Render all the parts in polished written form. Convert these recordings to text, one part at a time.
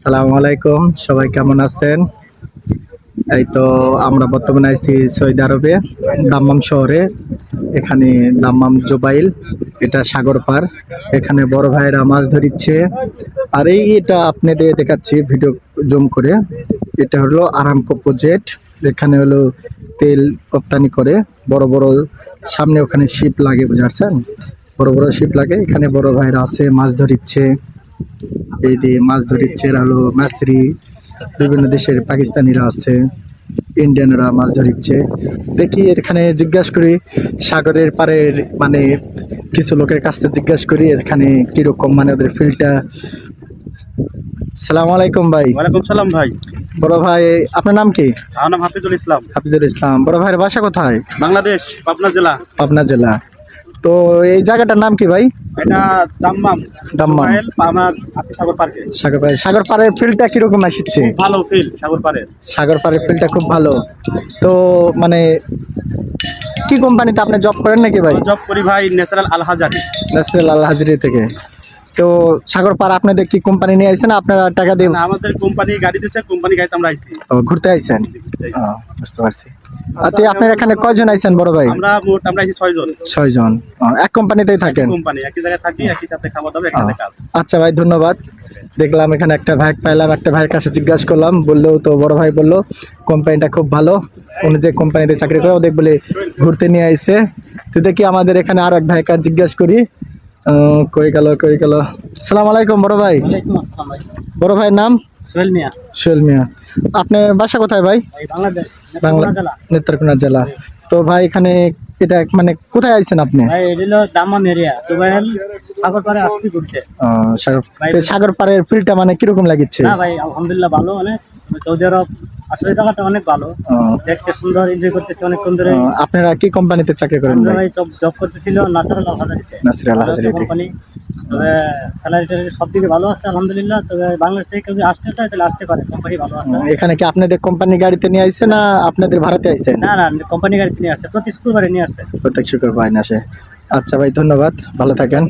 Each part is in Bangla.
সালামু আলাইকুম, সবাই কেমন আছেন? এই তো আমরা বর্তমানে আছি সৌদি আরবে, দাম্মাম শহরে। এখানে দাম্মাম জুবাইল, এটা সাগর পার। এখানে বড় ভাইরা মাছ ধরিচ্ছে। আর এটা আপনাদের দেখাচ্ছি ভিডিও জুম করে। এটা হলো আরামকো প্রজেক্ট, যেখানে হলো তেল রপ্তানি করে। বড় বড় সামনে ওখানে শিপ লাগে, বুঝাচ্ছেন? বড় বড় শিপ লাগে, এখানে বড় ভাইরা আছে মাছ ধরিচ্ছে। এই দিয়ে মাছ ধরিচ্ছে, এরা হলো মাছরি। বিভিন্ন দেশের পাকিস্তানিরা আছে, ইন্ডিয়ানরা মাছ ধরিচ্ছে। দেখি এখানে জিজ্ঞাসা করি সাগরের পাড়ের মানে কিছু লোকের কাছ থেকে জিজ্ঞাসা করি এখানে কিরকম মানে ওদের ফিল্ডটা। সালাম আলাইকুম ভাই। ওয়ালাইকুম সালাম ভাই। বড় ভাই, আপনার নাম কি? আমার নাম হাফিজুল ইসলাম। হাফিজুল ইসলাম। বড় ভাইয়ের বাসা কোথায়? বাংলাদেশ, পাবনা জেলা। পাবনা জেলা। তো এই জায়গাটার নাম কি ভাই? এটা দাম্মাম। দাম্মাম। আমার আছে সাগর পার্কে। সাগর পাড়ে, সাগর পাড়ের ফিল্ডটা কিরকম আসছে? ভালো ফিল সাগর পাড়ে। সাগর পাড়ের ফিল্ডটা খুব ভালো। তো মানে কি কোম্পানিতে আপনি জব করেন নাকি ভাই? জব করি ভাই ন্যাচারাল আল হাজারি। ন্যাশনাল আল হাজরি থেকে। তো সাগর পাড় আপনাদের কি কোম্পানি নিয়ে আইছেন, আপনারা টাকা দিয়ে? না, আমাদের কোম্পানি গাড়ি দিচ্ছে, কোম্পানি গাড়িতে আমরা আইছি। ঘুরতে আইছেন? বুঝতে পারছি। আপনার এখানে কয়জন আইছেন বড় ভাই? আমরা আইছি 6 জন। 6 জন। এক কোম্পানিতেই থাকেন? কোম্পানি একই জায়গায় থাকি, একই সাথে খাওয়া দাওয়া, একই সাথে কাজ। আচ্ছা ভাই, ধন্যবাদ। দেখলাম এখানে একটা ভাই পাইলাম, একটা ভাইয়ের কাছে জিজ্ঞাসা করলাম, বললো তো বড় ভাই বললো কোম্পানিটা খুব ভালো। উনি যে কোম্পানিতে চাকরি করে ওদের বলে ঘুরতে নিয়ে আইছে। তো দেখি আমাদের এখানে আরো এক ভাইয়ের কাছে জিজ্ঞাসা করি। কই গেল। সালাম আলাইকুম বড় ভাই। বড় ভাইয়ের নাম? সোহেল মিয়া। সোহেল মিয়া। আপনার বাসা কোথায় ভাই? বাংলাদেশ, বাংলা নেত্রকোনা জেলা। তো ভাই এখানে এটা মানে কোথায় আইছেন আপনি? ভাই এটা হলো দাম্মাম এরিয়া। তো ভাই সাগর পাড়ে আসছি ঘুরতে। সাগর পাড়ের ফিল্ডটা মানে কিরকম লাগিচ্ছে? না ভাই, আলহামদুলিল্লাহ ভালো। অনেক সৌদি আরব আসলে জায়গাটা অনেক ভালো, দেখতে সুন্দর, এনজয় করতেছি অনেকক্ষণ ধরে। আপনারা কি কোম্পানিতে চাকরি করেন ভাই? ভাই জব করতেছিল ন্যাচারাল আল হাজারিতে। ন্যাচারাল আল হাজারিতে কোম্পানি। তবে স্যালারিটা সব দিকে ভালো আছে আলহামদুলিল্লাহ। তবে বাংলাদেশ থেকে কেউ যদি আসতে চায় তাহলে আসতে পারে, কোম্পানি ভালো আছে। এখানে কি আপনাদের কোম্পানি গাড়িতে নিয়ে আইছে না আপনাদের ভাড়াতে আইছেন? না, কোম্পানি গাড়িতে নিয়ে আসছে, প্রতি শুক্রবারে নিয়ে আসছে। প্রত্যেক শুক্রবার নিয়ে আসে। আচ্ছা ভাই, ধন্যবাদ, ভালো থাকেন।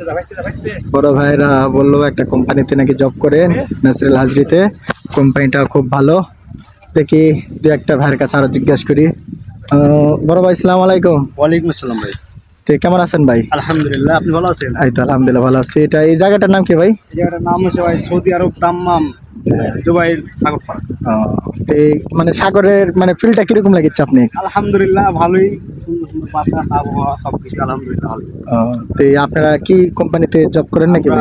বড় ভাইরা বললো একটা কোম্পানিতে নাকি জব করেন, ন্যাচারাল হাজরিতে। কোম্পানিটা খুব ভালো। দেখি দু একটা ভাইয়ের কাছে আরো জিজ্ঞাসা করি। বড় ভাই, আসসালামু আলাইকুম। ওয়ালাইকুম আসসালাম ভাই। তো কেমন আছেন ভাই? আলহামদুলিল্লাহ, আপনি ভালো আছেন? এই তো আলহামদুলিল্লাহ ভালো আছি। এই জায়গাটার নাম কি ভাই? এই জায়গাটার নাম হচ্ছে ভাই সৌদি আরব দাম্মাম জুবাইল সাগর পাড়। মানে সাগরের মানে ফিল্ডটা কিরকম লাগছে আপনি? আলহামদুলিল্লাহ ভালোই, সুন্দর সুন্দর বাতাস, আবহাওয়া সবকিছু আলহামদুলিল্লাহ ভালো। আপনারা কি কোম্পানিতে জব করেন নাকি ভাই?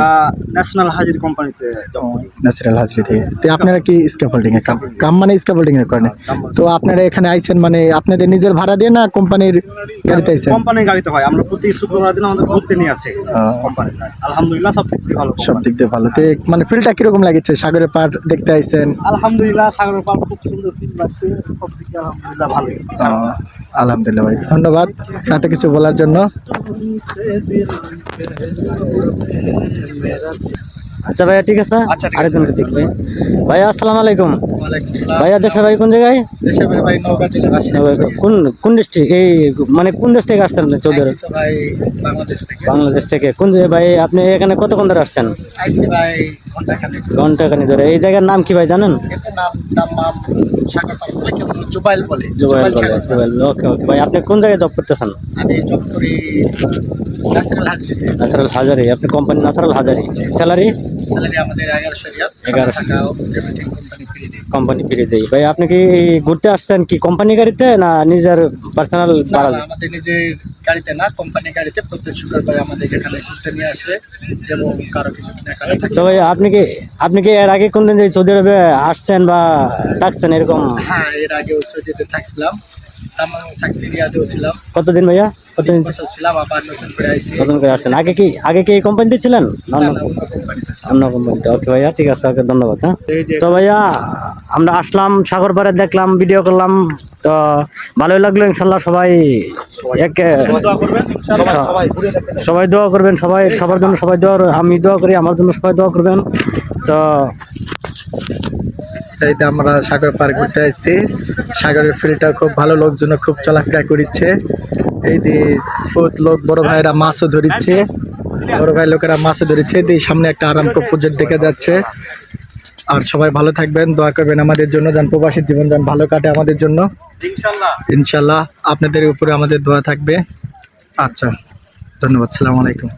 ন্যাশনাল হাজির কোম্পানিতে জব করি। ন্যাচারাল হাজরিতে। আপনারা কি স্ক্যাফোল্ডিং এ কাম মানে স্ক্যাফোল্ডিং এ করেন? তো আপনারা এখানে আইছেন মানে আপনাদের নিজের ভাড়া দিয়ে না কোম্পানির গাড়িতে আইছেন? কোম্পানির গাড়িতে হয়। আমরা প্রতি শুক্রবার দিন আমাদের ঘুরতে নিয়ে আসে কোম্পানি। আলহামদুলিল্লাহ সব দিক দিয়ে ভালো। সব দিক দিয়ে ভালো। মানে ফিল্ডটা কিরকম লাগছে? সাগরের পাড় দেখতে আইছেন? আলহামদুলিল্লাহ সাগরের পাড় খুব সুন্দর ফিল লাগছে, সব দিক দিয়ে আলহামদুলিল্লাহ ভালোই। আলহামদুলিল্লাহ ভাই, ধন্যবাদ এত কিছু বলার জন্য। আচ্ছা ভাইয়া, ঠিক আছে। আরেকজনকে দেখবে। ভাইয়া আসসালামু আলাইকুম। ভাইয়া দেশের বাড়ি কোন জায়গায়? দেশের ভাই নওগাঁ জেলা। কোন ডিস্ট্রিক্ট? এই মানে কোন দেশ থেকে আসছেন আপনি? সৌদি আরব। ভাই বাংলাদেশ থেকে। বাংলাদেশ থেকে। কোন ভাই আপনি এখানে কতক্ষণ ধরে আসছেন? আইছি ভাই ঘন্টাখানেক ধরে। এই জায়গার নাম কি ভাই জানেন? এটার নাম দাম্মাম সাগর পাড়, জুবাইল বলে। জুবাইল বলে। জুবাইল। ওকে ভাই, আপনি কোন জায়গায় জব করতেছেন? আমি জব করি ন্যাচারাল হাজরিতে। ন্যাচারাল হাজারি। আপনি কোম্পানি ন্যাচারাল হাজারি। স্যালারি? স্যালারি আমাদের 1100 রিয়াল। 1100 টাকা এভরিথিং কোম্পানি ফ্রি দেয়। কোম্পানি ফিরে দেয়। ভাই আপনি কি ঘুরতে আসছেন কি কোম্পানি গাড়িতে না নিজের পার্সোনাল ভাড়া? আমাদের নিজের গাড়িতে না, কোম্পানি গাড়িতে। প্রত্যেক শুক্রবার আমাদের এখানে ঘুরতে নিয়ে আসে এবং কারো কিছু কেনাকাটা থাকে। তো ভাই আপনি কি এর আগে কোনদিন যে সৌদি আরবে আসছেন বা থাকছেন এরকম? হ্যাঁ, এর আগেও সৌদিতে থাকছিলাম, থাকছি, রিয়াদেও ছিলাম। কতদিন ভাইয়া? কতদিন ছিলাম, আবার নতুন করে আইছি। নতুন করে আসছেন? আগে কি এই কোম্পানিতে ছিলেন? অন্য কোম্পানিতে। ওকে ভাইয়া, ঠিক আছে, ওকে ধন্যবাদ। হ্যাঁ, তো ভাইয়া আমরা আসলাম সাগর পাড়ে, দেখলাম, ভিডিও করলাম, তো ভালোই লাগলো। ইনশাল্লাহ সবাই সবাই দোয়া করবেন, সবার জন্য সবাই দোয়া, আমি দোয়া করি, আমার জন্য সবাই দোয়া করবেন। তো এইতে আমরা সাগর পার ঘুরতে আসছি। সাগরের ফিল্ডটা খুব ভালো, লোকজন খুব চলাফেরা করছে। এই যে বহুত লোক, বড় ভাইরা মাছও ধরিচ্ছে, বড় ভাই লোকেরা মাছও ধরিচ্ছে। এই সামনে একটা আরামকো প্রজেক্ট দেখা যাচ্ছে। আর সবাই ভালো থাকবেন, দোয়া করবেন আমাদের জন্য, যেন প্রবাসী জীবন যেন ভালো কাটে আমাদের জন্য। ইনশাল্লাহ আপনাদের উপরে আমাদের দোয়া থাকবে। আচ্ছা, ধন্যবাদ, সালাম আলাইকুম।